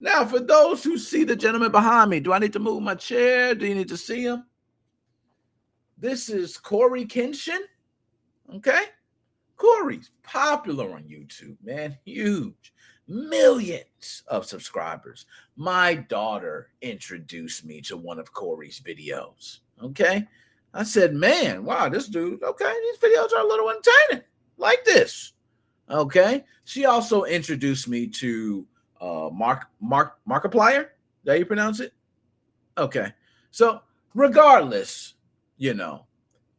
Now, for those who see the gentleman behind me, do I need to move my chair? Do you need to see him? This is Cory Kenshin. Okay. Cory's popular on YouTube, man. Huge. Millions of subscribers. My daughter introduced me to one of Cory's videos. Okay. I said, man, wow, this dude, okay, these videos are a little entertaining. Like this. Okay. She also introduced me to Markiplier. Is that how you pronounce it? Okay. So regardless,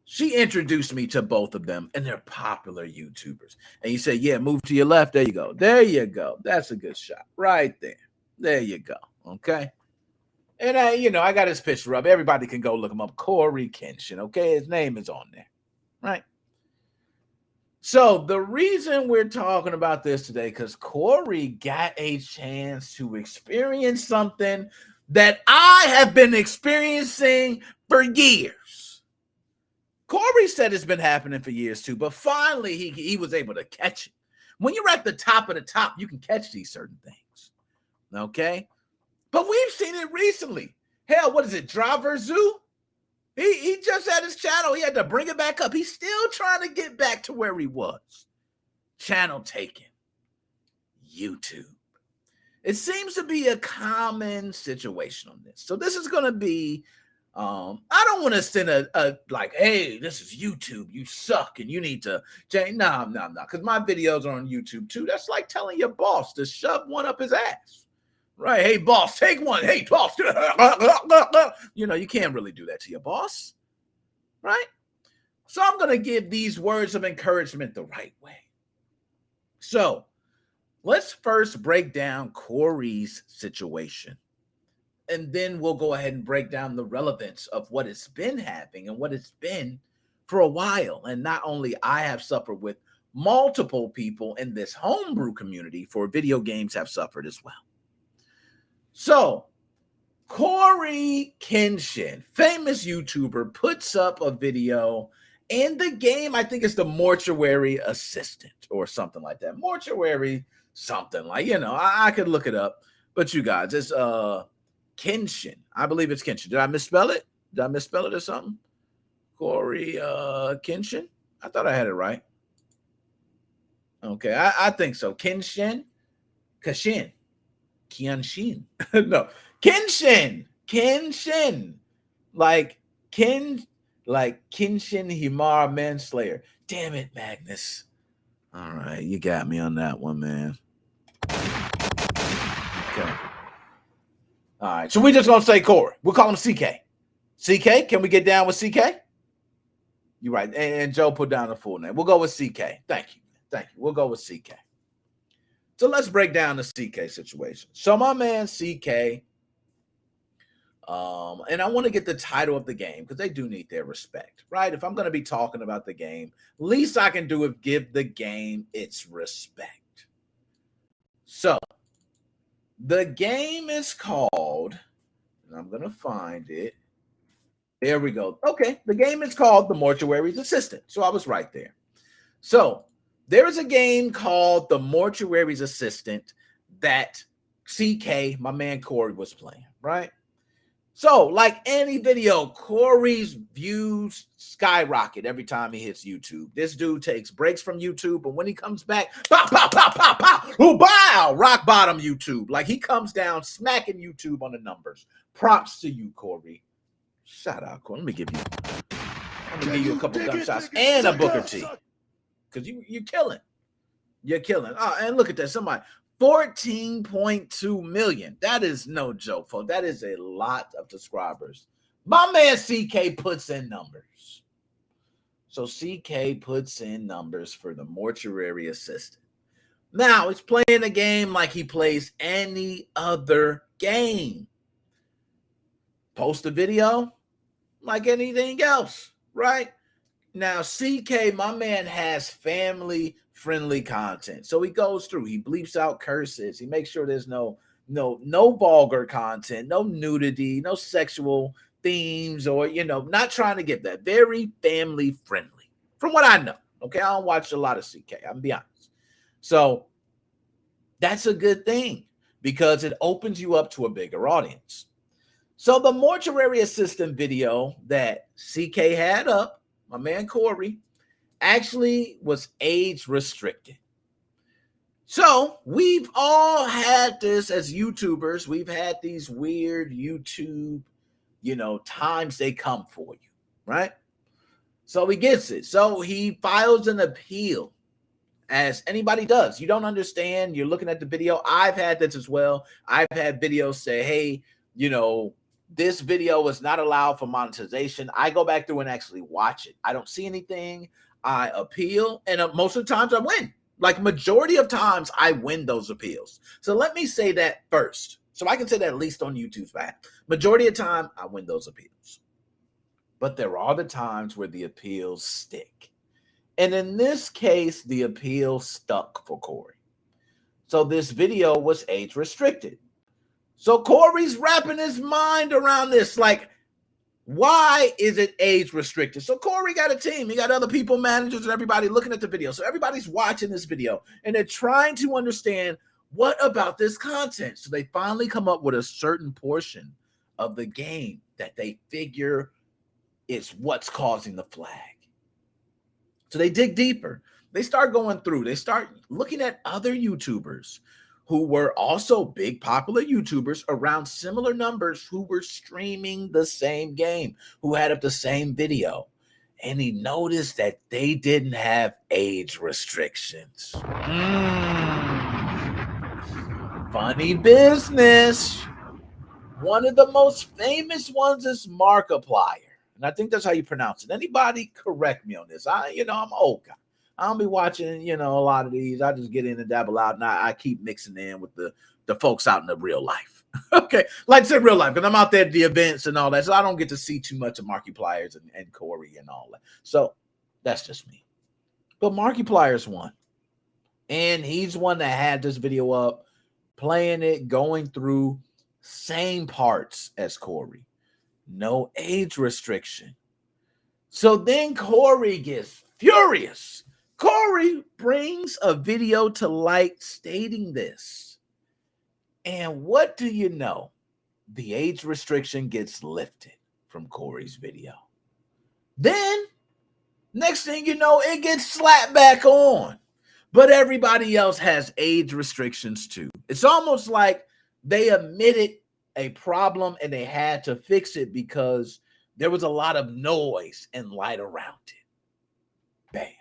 she introduced me to both of them, and they're popular YouTubers. And you say, yeah, move to your left. There you go. There you go. That's a good shot right there. There you go. Okay. And I got his picture up. Everybody can go look him up. Cory Kenshin. Okay. His name is on there. Right. So the reason we're talking about this today, because Cory got a chance to experience something that I have been experiencing for years. Cory said it's been happening for years too, but finally he was able to catch it. When you're at the top of the top, you can catch these certain things. Okay? But we've seen it recently. Hell, what is it? Driver Zoo? He just had his channel. He had to bring it back up. He's still trying to get back to where he was. Channel taken. YouTube. It seems to be a common situation on this. So this is going to be, I don't want to send a like, hey, this is YouTube. You suck and you need to change. No. Because my videos are on YouTube too. That's like telling your boss to shove one up his ass. Right. Hey, boss, take one. Hey, boss. You can't really do that to your boss. Right. So I'm going to give these words of encouragement the right way. So let's first break down Cory's situation. And then we'll go ahead and break down the relevance of what it's been having and what it's been for a while. And not only I have suffered with, multiple people in this homebrew community for video games have suffered as well. So, Cory Kenshin, famous YouTuber, puts up a video in the game. I think it's the Mortuary Assistant or something like that. Mortuary something like, I could look it up. But you guys, it's Kenshin. I believe it's Kenshin. Did I misspell it? Did I misspell it or something? Cory Kenshin? I thought I had it right. Okay, I think so. Kenshin? Kenshin. No, Kenshin. Like Kenshin Himar Manslayer. Damn it, Magnus. All right, you got me on that one, man. Okay. All right, so we're just gonna say Cory. We'll call him CK. CK, can we get down with CK? You're right. And Joe put down the full name. We'll go with CK. Thank you. We'll go with CK. So let's break down the CK situation. So my man CK, and I want to get the title of the game because they do need their respect, right? If I'm going to be talking about the game, least I can do is give the game its respect. So the game is called, and I'm going to find it. There we go. Okay, the game is called The Mortuary's Assistant. So I was right there. So there is a game called The Mortuary's Assistant that CK, my man Cory, was playing, right? So, like any video, Cory's views skyrocket every time he hits YouTube. This dude takes breaks from YouTube, but when he comes back, pow, pow, pow, pow, pow, ooh, bow, rock bottom YouTube. Like he comes down smacking YouTube on the numbers. Props to you, Cory. Shout out, Cory. Let me give you a couple gunshots and a Booker T. Because you're killing. You're killing. Oh, and look at that. Somebody, 14.2 million. That is no joke, folks. That is a lot of subscribers. My man CK puts in numbers. So CK puts in numbers for the Mortuary Assistant. Now, he's playing a game like he plays any other game. Post a video like anything else, right? Now, CK, my man, has family-friendly content. So he goes through, he bleeps out curses. He makes sure there's no vulgar content, no nudity, no sexual themes, or, not trying to get that. Very family-friendly, from what I know. Okay, I don't watch a lot of CK, I'm gonna be honest. So that's a good thing. because it opens you up to a bigger audience. So the mortuary assistant video that CK had up, my man Cory, actually was age restricted. So we've all had this as YouTubers. We've had these weird YouTube, times they come for you, right? So he gets it. So he files an appeal, as anybody does. You don't understand. You're looking at the video. I've had this as well. I've had videos say, hey, this video is not allowed for monetization. I go back through and actually watch it. I don't see anything. I appeal. And most of the times I win. Like majority of times I win those appeals. So let me say that first. So I can say that at least on YouTube's behalf. Majority of time I win those appeals. But there are the times where the appeals stick. And in this case, the appeal stuck for Cory. So this video was age restricted. So Cory's wrapping his mind around this. Like, why is it age restricted? So Cory got a team. He got other people, managers, and everybody looking at the video. So everybody's watching this video. And they're trying to understand, what about this content? So they finally come up with a certain portion of the game that they figure is what's causing the flag. So they dig deeper. They start going through. They start looking at other YouTubers who were also big popular YouTubers around similar numbers who were streaming the same game, who had up the same video. And he noticed that they didn't have age restrictions. Funny business. One of the most famous ones is Markiplier. And I think that's how you pronounce it. Anybody correct me on this? I'm an old guy. I don't be watching, a lot of these. I just get in and dabble out, and I keep mixing in with the folks out in the real life. Okay, like I said, real life, because I'm out there at the events and all that, so I don't get to see too much of Markiplier's and Cory and all that. So that's just me. But Markiplier's one, and he's one that had this video up, playing it, going through same parts as Cory. No age restriction. So then Cory gets furious. Cory brings a video to light stating this. And what do you know? The age restriction gets lifted from Cory's video. Then, next thing you know, it gets slapped back on. But everybody else has age restrictions too. It's almost like they admitted a problem and they had to fix it because there was a lot of noise and light around it. Bam.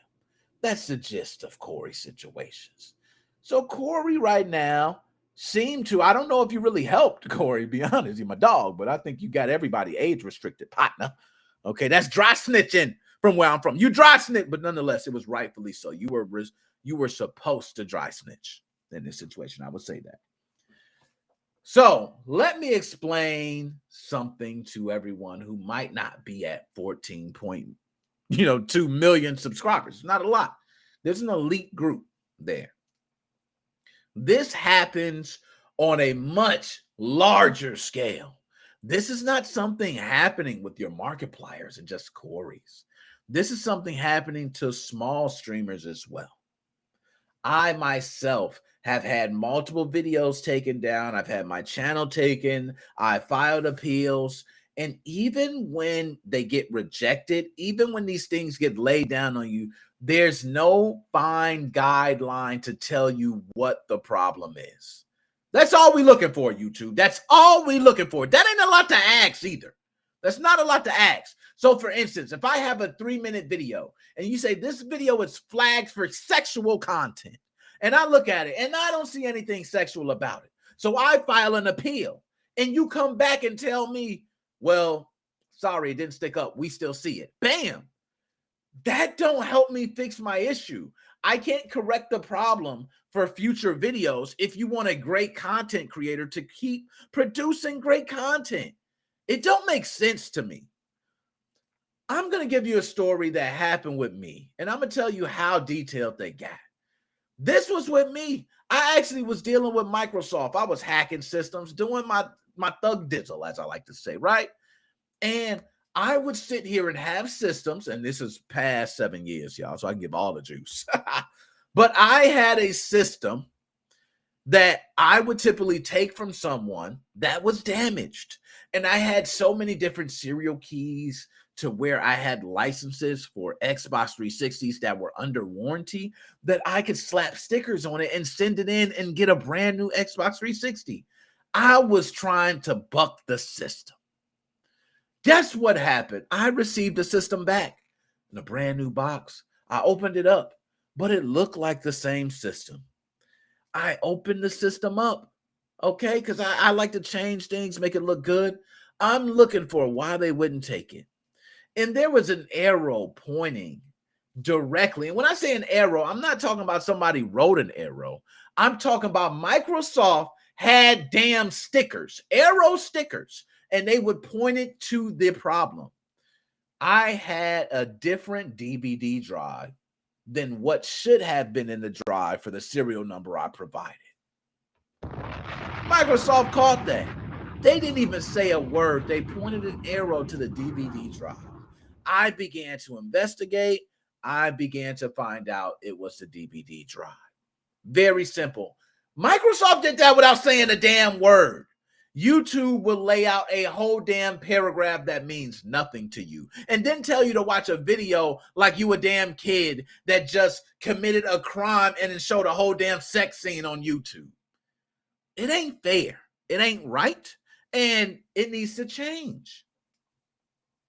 That's the gist of Cory's situations. So Cory right now seemed to, I don't know if you really helped Cory, to be honest, you're my dog, but I think you got everybody age restricted, partner. Okay, that's dry snitching from where I'm from. You dry snitch, but nonetheless, it was rightfully so. You were supposed to dry snitch in this situation. I would say that. So let me explain something to everyone who might not be at 2 million subscribers. Not a lot. There's an elite group there. This happens on a much larger scale. This is not something happening with your Markipliers and just Corys. This is something happening to small streamers as well. I myself have had multiple videos taken down. I've had my channel taken. I filed appeals. And even when they get rejected, even when these things get laid down on you, there's no fine guideline to tell you what the problem is. That's all we're looking for, YouTube. That's all we're looking for. That ain't a lot to ask either. That's not a lot to ask. So for instance, if I have a 3-minute video and you say this video is flagged for sexual content, and I look at it and I don't see anything sexual about it, so I file an appeal, and you come back and tell me, well, sorry, it didn't stick up. We still see it. Bam. That don't help me fix my issue. I can't correct the problem for future videos if you want a great content creator to keep producing great content. It don't make sense to me. I'm going to give you a story that happened with me, and I'm going to tell you how detailed they got. This was with me. I actually was dealing with Microsoft. I was hacking systems, doing my thug dizzle, as I like to say, right? And I would sit here and have systems, and this is past 7 years, y'all, so I can give all the juice. But I had a system that I would typically take from someone that was damaged. And I had so many different serial keys to where I had licenses for Xbox 360s that were under warranty that I could slap stickers on it and send it in and get a brand new Xbox 360. I was trying to buck the system. Guess what happened? I received the system back in a brand new box. I opened it up, but it looked like the same system. I opened the system up, okay, because I like to change things, make it look good. I'm looking for why they wouldn't take it. And there was an arrow pointing directly. And when I say an arrow, I'm not talking about somebody wrote an arrow. I'm talking about Microsoft had damn stickers, arrow stickers, and they would point it to the problem. I had a different DVD drive than what should have been in the drive for the serial number I provided. Microsoft caught that. They didn't even say a word. They pointed an arrow to the DVD drive. I began to investigate. I began to find out it was the DVD drive. Very simple. Microsoft did that without saying a damn word. YouTube will lay out a whole damn paragraph that means nothing to you and then tell you to watch a video like you a damn kid that just committed a crime and then showed a whole damn sex scene on YouTube. It ain't fair. It ain't right. And it needs to change.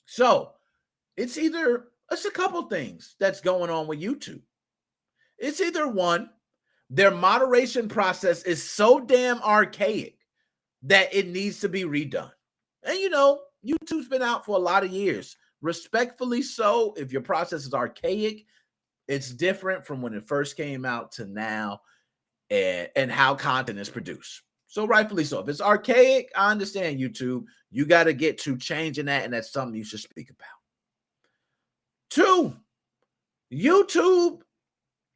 So it's a couple things that's going on with YouTube. It's either one, their moderation process is so damn archaic that it needs to be redone. And YouTube's been out for a lot of years. Respectfully so, if your process is archaic, it's different from when it first came out to now and how content is produced. So rightfully so. If it's archaic, I understand YouTube. You got to get to changing that, and that's something you should speak about. 2, YouTube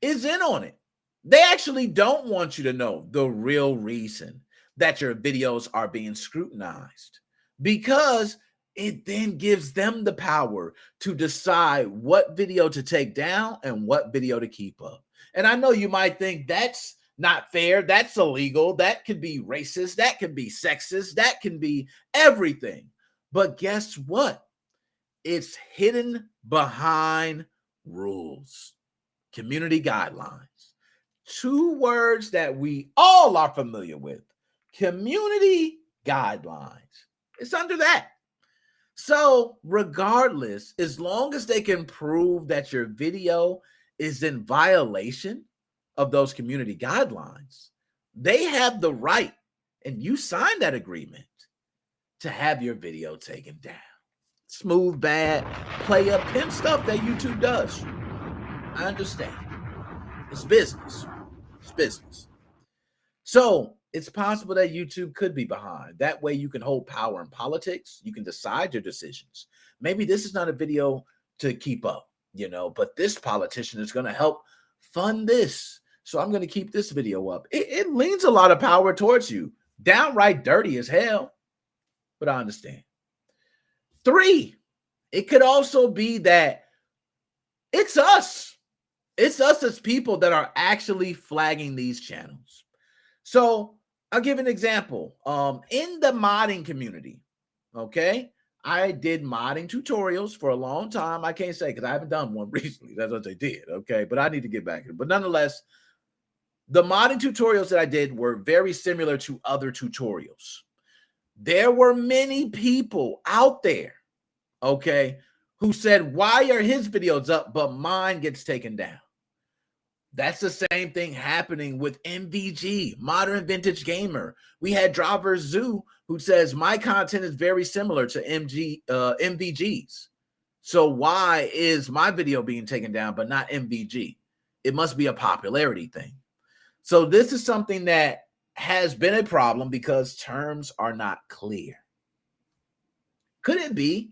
is in on it. They actually don't want you to know the real reason that your videos are being scrutinized, because it then gives them the power to decide what video to take down and what video to keep up. And I know you might think that's not fair, that's illegal, that could be racist, that could be sexist, that can be everything. But guess what? It's hidden behind rules, community guidelines. 2 words that we all are familiar with. Community guidelines. It's under that. So regardless, as long as they can prove that your video is in violation of those community guidelines, they have the right, and you signed that agreement, to have your video taken down. Smooth, bad, player, pimp stuff that YouTube does. I understand. It's business. It's business. So it's possible that YouTube could be behind. That way you can hold power in politics. You can decide your decisions. Maybe this is not a video to keep up, but this politician is going to help fund this. So I'm going to keep this video up. It leans a lot of power towards you. Downright dirty as hell, but I understand. 3, it could also be that it's us. It's us as people that are actually flagging these channels. So I'll give an example. In the modding community, okay, I did modding tutorials for a long time. I can't say because I haven't done one recently. That's what I did, okay, but I need to get back in. But nonetheless, the modding tutorials that I did were very similar to other tutorials. There were many people out there, okay, who said, why are his videos up, but mine gets taken down? That's the same thing happening with MVG, Modern Vintage Gamer. We had Driver Zoo, who says, my content is very similar to MVG's. So why is my video being taken down, but not MVG? It must be a popularity thing. So this is something that has been a problem because terms are not clear. Could it be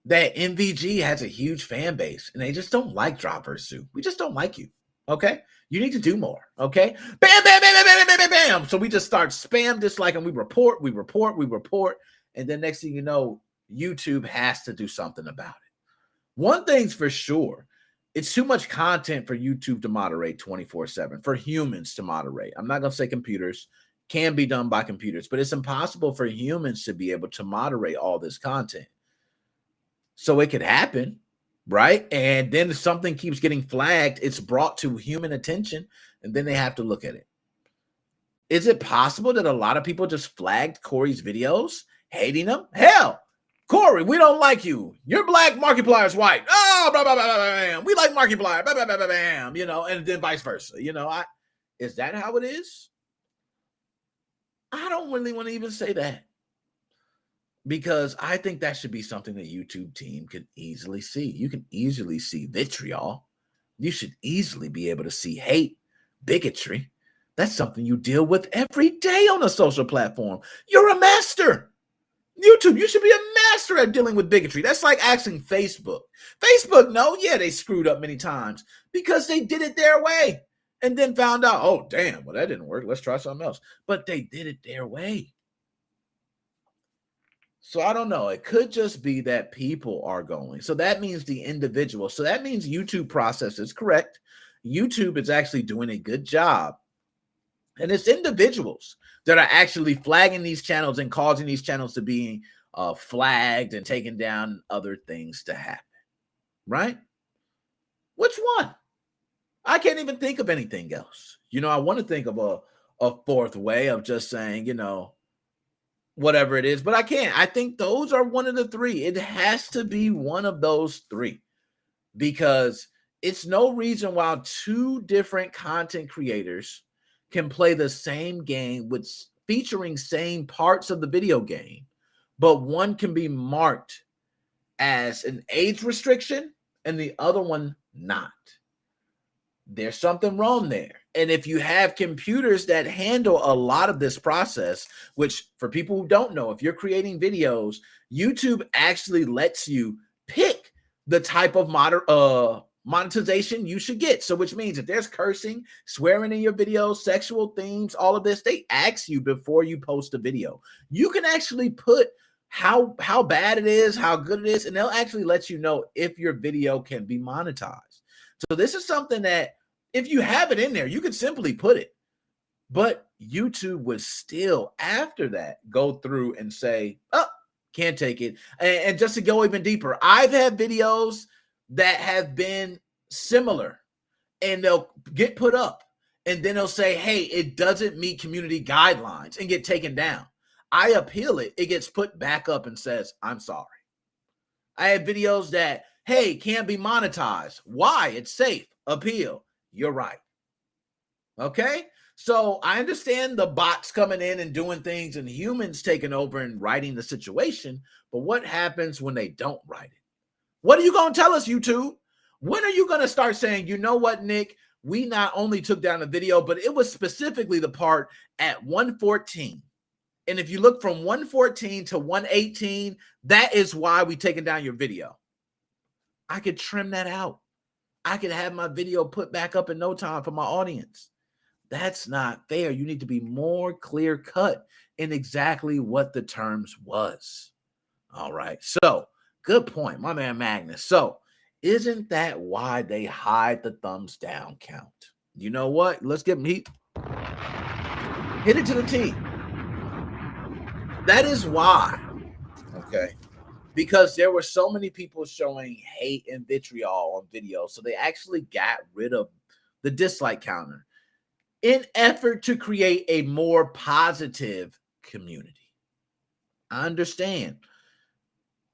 that MVG has a huge fan base and they just don't like Driver Zoo? We just don't like you. Okay, you need to do more. Okay, bam, bam, bam, bam, bam, bam, bam, bam. So we just start spam disliking. We report, and then next thing you know, YouTube has to do something about it. One thing's for sure It's too much content for YouTube to moderate 24/7, for humans to moderate. I'm not going to say computers, can be done by computers, but it's impossible for humans to be able to moderate all this content. So it could happen, right? And then if something keeps getting flagged, it's brought to human attention, and then they have to look at it. Is it possible that a lot of people just flagged Cory's videos, hating him? Hell, Cory, we don't like you. You're black, Markiplier's white. Oh, blah, blah, blah, blah, blah. We like Markiplier, blah, blah, blah, blah, blah, you know, and then vice versa. You know, is that how it is? I don't really want to even say that, because I think that should be something the YouTube team could easily see. You can easily see vitriol. You should easily be able to see hate, bigotry. That's something you deal with every day on a social platform. You're a master. YouTube, you should be a master at dealing with bigotry. That's like asking Facebook. Facebook, no, yeah, they screwed up many times because they did it their way and then found out, oh, damn, well, that didn't work. Let's try something else. But they did it their way. So I don't know. It could just be that people are going. So that means the individual. So that means YouTube process is correct. YouTube is actually doing a good job. And it's individuals that are actually flagging these channels and causing these channels to be flagged and taken down and other things to happen, right? Which one? I can't even think of anything else. You know, I want to think of a fourth way of just saying, you know, whatever it is, but I can't. I think those are one of the three. It has to be one of those three, because it's no reason why two different content creators can play the same game with featuring same parts of the video game, but one can be marked as an age restriction and the other one not. There's something wrong there. And if you have computers that handle a lot of this process, which for people who don't know, if you're creating videos, YouTube actually lets you pick the type of monetization you should get. So which means if there's cursing, swearing in your videos, sexual themes, all of this, they ask you before you post a video. You can actually put how bad it is, how good it is, and they'll actually let you know if your video can be monetized. So this is something that if you have it in there, you could simply put it. But YouTube would still, after that, go through and say, oh, can't take it. And just to go even deeper, I've had videos that have been similar, and they'll get put up, and then they'll say, hey, it doesn't meet community guidelines, and get taken down. I appeal it. It gets put back up and says, I'm sorry. I have videos that, hey, can't be monetized. Why? It's safe. Appeal. You're right. Okay? So I understand the bots coming in and doing things and humans taking over and writing the situation, but what happens when they don't write it? What are you going to tell us, YouTube? When are you going to start saying, you know what, Nick? We not only took down the video, but it was specifically the part at 114. And if you look from 114 to 118, that is why we taken down your video. I could trim that out. I could have my video put back up in no time for my audience. That's not fair. You need to be more clear cut in exactly what the terms was. All right. So good point, my man Magnus. So isn't that why they hide the thumbs down count? You know what? Let's get hit it to the T. That is why. Okay. Because there were so many people showing hate and vitriol on video. So they actually got rid of the dislike counter in effort to create a more positive community. I understand.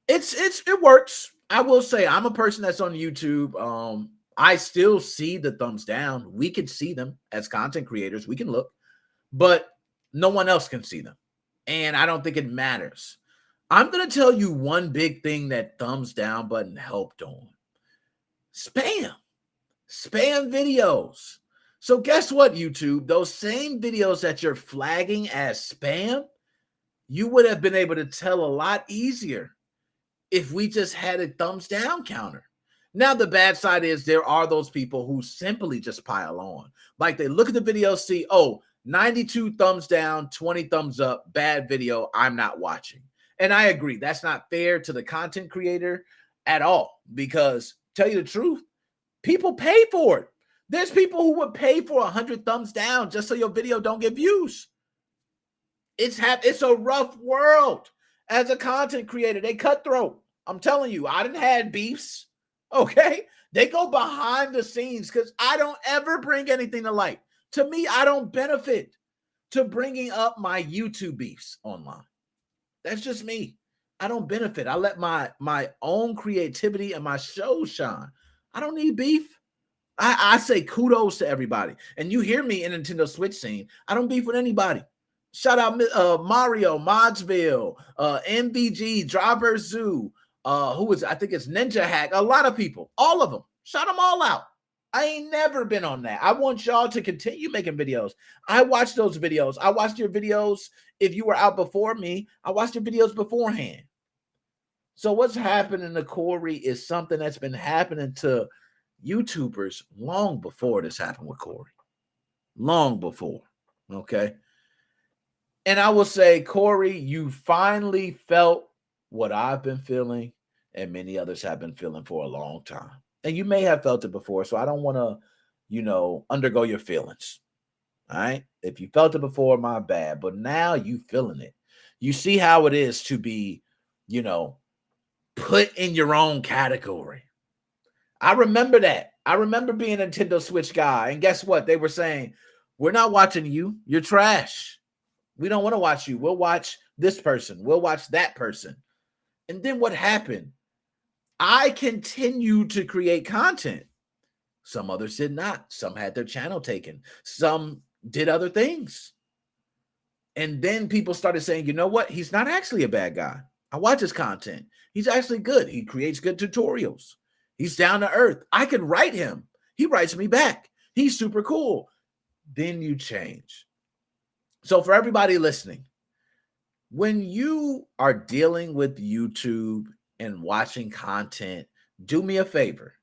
It works. I will say I'm a person that's on YouTube. I still see the thumbs down. We can see them as content creators. We can look, but no one else can see them. And I don't think it matters. I'm going to tell you one big thing that thumbs down button helped on. Spam videos. So guess what, YouTube? Those same videos that you're flagging as spam, you would have been able to tell a lot easier if we just had a thumbs down counter. Now, the bad side is there are those people who simply just pile on. Like they look at the video, see, oh, 92 thumbs down, 20 thumbs up, bad video, I'm not watching. And I agree, that's not fair to the content creator at all, because tell you the truth, People pay for it. There's people who would pay for 100 thumbs down just so your video don't get views. It's a rough world as a content creator. They cutthroat. I'm telling you, I didn't have beefs. Okay, they go behind the scenes because I don't ever bring anything to light. To me, I don't benefit to bringing up my YouTube beefs online. That's just me. I don't benefit. I let my own creativity and my show shine. I don't need beef. I say kudos to everybody. And you hear me in Nintendo Switch scene. I don't beef with anybody. Shout out Mario, Modsville, MVG, Driver Zoo, I think it's Ninja Hack, a lot of people, all of them. Shout them all out. I ain't never been on that. I want y'all to continue making videos. I watched those videos. I watched your videos. If you were out before me, I watched your videos beforehand. So what's happening to Cory is something that's been happening to YouTubers long before this happened with Cory. Long before, okay? And I will say, Cory, you finally felt what I've been feeling and many others have been feeling for a long time. And you may have felt it before, so I don't want to, undergo your feelings, all right? If you felt it before, my bad, but now you feeling it. You see how it is to be, put in your own category. I remember that. I remember being a Nintendo Switch guy, and guess what? They were saying, we're not watching you. You're trash. We don't want to watch you. We'll watch this person. We'll watch that person. And then what happened? I continued to create content. Some others did not. Some had their channel taken. Some did other things. And then people started saying, you know what? He's not actually a bad guy. I watch his content. He's actually good. He creates good tutorials. He's down to earth. I can write him. He writes me back. He's super cool. Then you change. So for everybody listening, when you are dealing with YouTube and watching content, do me a favor.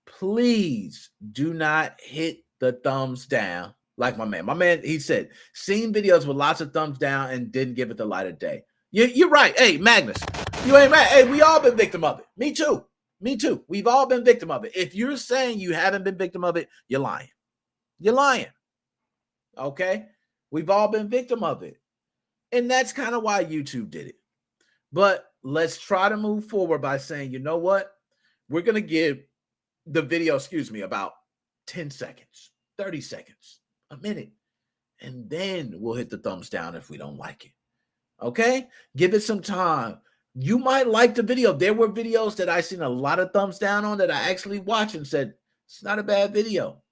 Please do not hit the thumbs down like my man. My man, he said, seen videos with lots of thumbs down and didn't give it the light of day. You're right. Hey, Magnus, you ain't right. Hey, we all been victim of it. Me too. Me too. We've all been victim of it. If you're saying you haven't been victim of it, you're lying. You're lying. Okay? We've all been victim of it. And that's kind of why YouTube did it. But let's try to move forward by saying, you know what? We're going to give the video, about 10 seconds, 30 seconds, a minute. And then we'll hit the thumbs down if we don't like it. Okay? Give it some time. You might like the video. There were videos that I seen a lot of thumbs down on that I actually watched and said, it's not a bad video.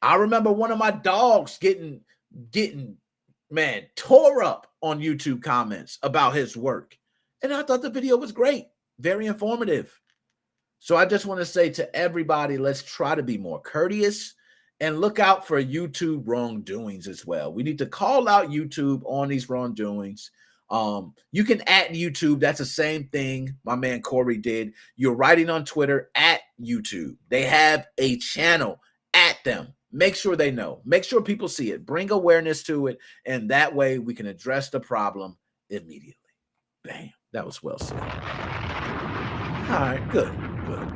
I remember one of my dogs getting tore up on YouTube comments about his work. And I thought the video was great, very informative. So I just want to say to everybody, let's try to be more courteous and look out for YouTube wrongdoings as well. We need to call out YouTube on these wrongdoings. You can at YouTube. That's the same thing my man Cory did. You're writing on Twitter at YouTube. They have a channel at them. Make sure they know. Make sure people see it. Bring awareness to it. And that way we can address the problem immediately. Bam. That was well said. All right. Good. Good.